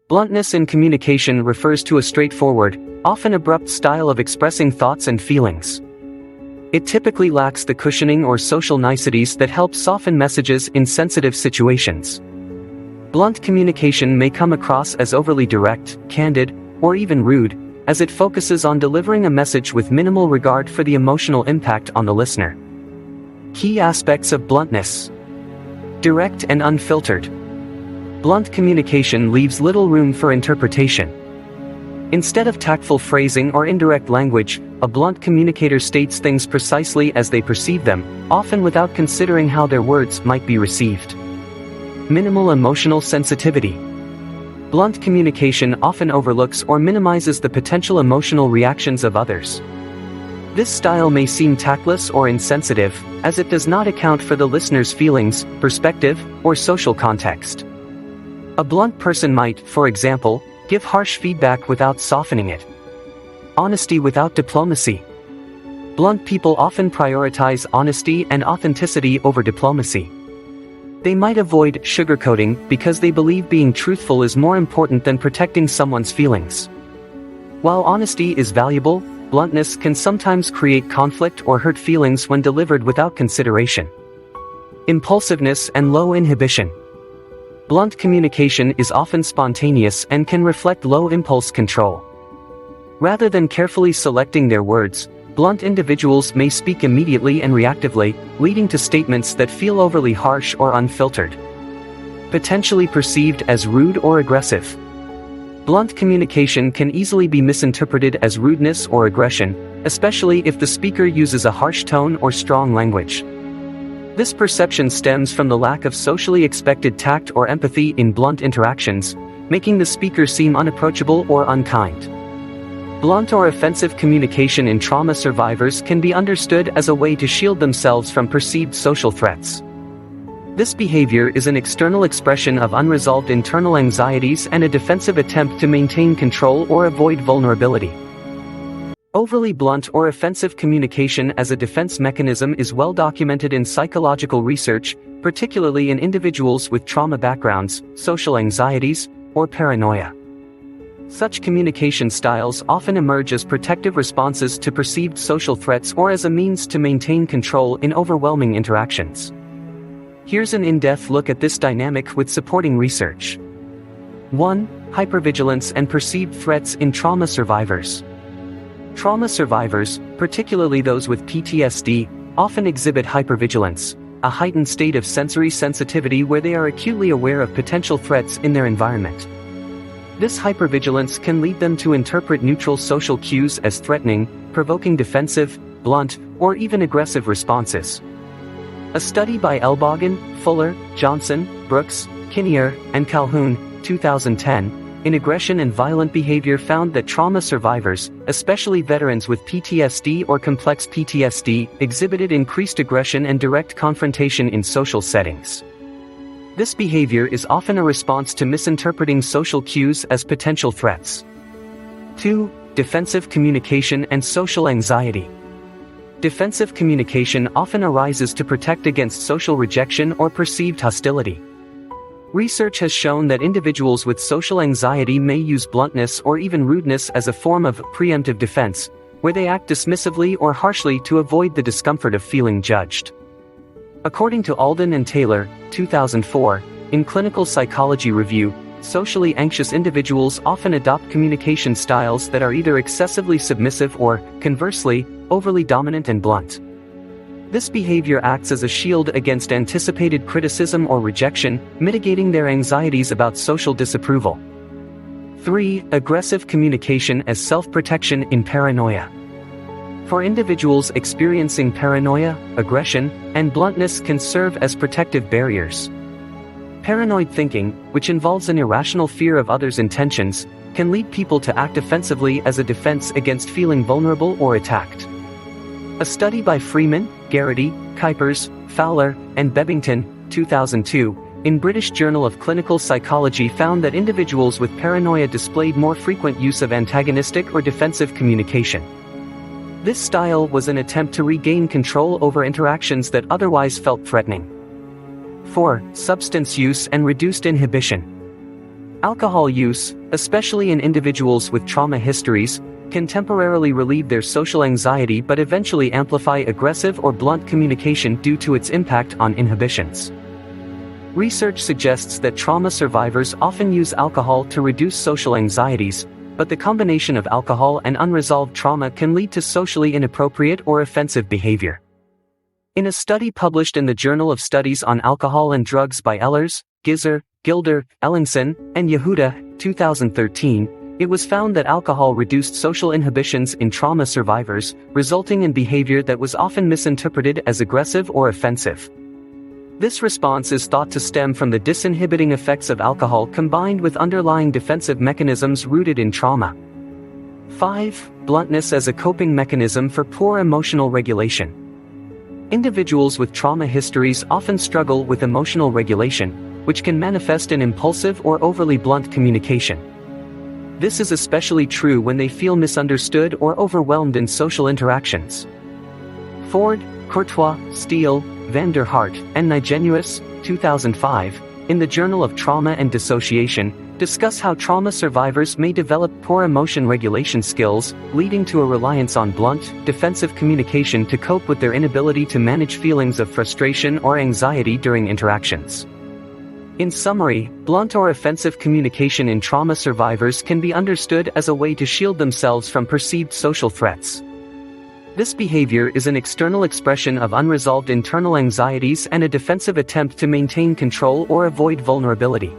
Bluntness in communication refers to a straightforward, often abrupt style of expressing thoughts and feelings. It typically lacks the cushioning or social niceties that help soften messages in sensitive situations. Blunt communication may come across as overly direct, candid, or even rude, as it focuses on delivering a message with minimal regard for the emotional impact on the listener. Key aspects of bluntness: direct and unfiltered. Blunt communication leaves little room for interpretation. Instead of tactful phrasing or indirect language, a blunt communicator states things precisely as they perceive them, often without considering how their words might be received. Minimal emotional sensitivity. Blunt communication often overlooks or minimizes the potential emotional reactions of others. This style may seem tactless or insensitive, as it does not account for the listener's feelings, perspective, or social context. A blunt person might, for example, give harsh feedback without softening it. Honesty without diplomacy. Blunt people often prioritize honesty and authenticity over diplomacy. They might avoid sugarcoating because they believe being truthful is more important than protecting someone's feelings. While honesty is valuable, bluntness can sometimes create conflict or hurt feelings when delivered without consideration. Impulsiveness and low inhibition. Blunt communication is often spontaneous and can reflect low impulse control. Rather than carefully selecting their words, blunt individuals may speak immediately and reactively, leading to statements that feel overly harsh or unfiltered. Potentially perceived as rude or aggressive. Blunt communication can easily be misinterpreted as rudeness or aggression, especially if the speaker uses a harsh tone or strong language. This perception stems from the lack of socially expected tact or empathy in blunt interactions, making the speaker seem unapproachable or unkind. Blunt or offensive communication in trauma survivors can be understood as a way to shield themselves from perceived social threats. This behavior is an external expression of unresolved internal anxieties and a defensive attempt to maintain control or avoid vulnerability. Overly blunt or offensive communication as a defense mechanism is well documented in psychological research, particularly in individuals with trauma backgrounds, social anxieties, or paranoia. Such communication styles often emerge as protective responses to perceived social threats or as a means to maintain control in overwhelming interactions. Here's an in-depth look at this dynamic with supporting research. 1. Hypervigilance and perceived threats in trauma survivors. Trauma survivors, particularly those with PTSD, often exhibit hypervigilance, a heightened state of sensory sensitivity where they are acutely aware of potential threats in their environment. This hypervigilance can lead them to interpret neutral social cues as threatening, provoking defensive, blunt, or even aggressive responses. A study by Elbogen, Fuller, Johnson, Brooks, Kinnear, and Calhoun, 2010, in Aggression and Violent Behavior found that trauma survivors, especially veterans with PTSD or complex PTSD, exhibited increased aggression and direct confrontation in social settings. This behavior is often a response to misinterpreting social cues as potential threats. 2. Defensive communication and social anxiety. Defensive communication often arises to protect against social rejection or perceived hostility. Research has shown that individuals with social anxiety may use bluntness or even rudeness as a form of preemptive defense, where they act dismissively or harshly to avoid the discomfort of feeling judged. According to Alden and Taylor, 2004, in Clinical Psychology Review, socially anxious individuals often adopt communication styles that are either excessively submissive or, conversely, overly dominant and blunt. This behavior acts as a shield against anticipated criticism or rejection, mitigating their anxieties about social disapproval. 3. Aggressive communication as self-protection in paranoia. For individuals experiencing paranoia, aggression, and bluntness can serve as protective barriers. Paranoid thinking, which involves an irrational fear of others' intentions, can lead people to act offensively as a defense against feeling vulnerable or attacked. A study by Freeman, Garrity, Kuipers, Fowler, and Bebbington, 2002, in British Journal of Clinical Psychology found that individuals with paranoia displayed more frequent use of antagonistic or defensive communication. This style was an attempt to regain control over interactions that otherwise felt threatening. 4. Substance use and reduced inhibition. Alcohol use, especially in individuals with trauma histories, can temporarily relieve their social anxiety but eventually amplify aggressive or blunt communication due to its impact on inhibitions. Research suggests that trauma survivors often use alcohol to reduce social anxieties, but the combination of alcohol and unresolved trauma can lead to socially inappropriate or offensive behavior. In a study published in the Journal of Studies on Alcohol and Drugs by Ehlers, Gizer, Gilder, Ellingson, and Yehuda, 2013, it was found that alcohol reduced social inhibitions in trauma survivors, resulting in behavior that was often misinterpreted as aggressive or offensive. This response is thought to stem from the disinhibiting effects of alcohol combined with underlying defensive mechanisms rooted in trauma. 5. Bluntness as a coping mechanism for poor emotional regulation. Individuals with trauma histories often struggle with emotional regulation, which can manifest in impulsive or overly blunt communication. This is especially true when they feel misunderstood or overwhelmed in social interactions. Ford, Courtois, Steele, Van der Hart, and Nigenuus, 2005, in the Journal of Trauma and Dissociation, discuss how trauma survivors may develop poor emotion regulation skills, leading to a reliance on blunt, defensive communication to cope with their inability to manage feelings of frustration or anxiety during interactions. In summary, blunt or offensive communication in trauma survivors can be understood as a way to shield themselves from perceived social threats. This behavior is an external expression of unresolved internal anxieties and a defensive attempt to maintain control or avoid vulnerability.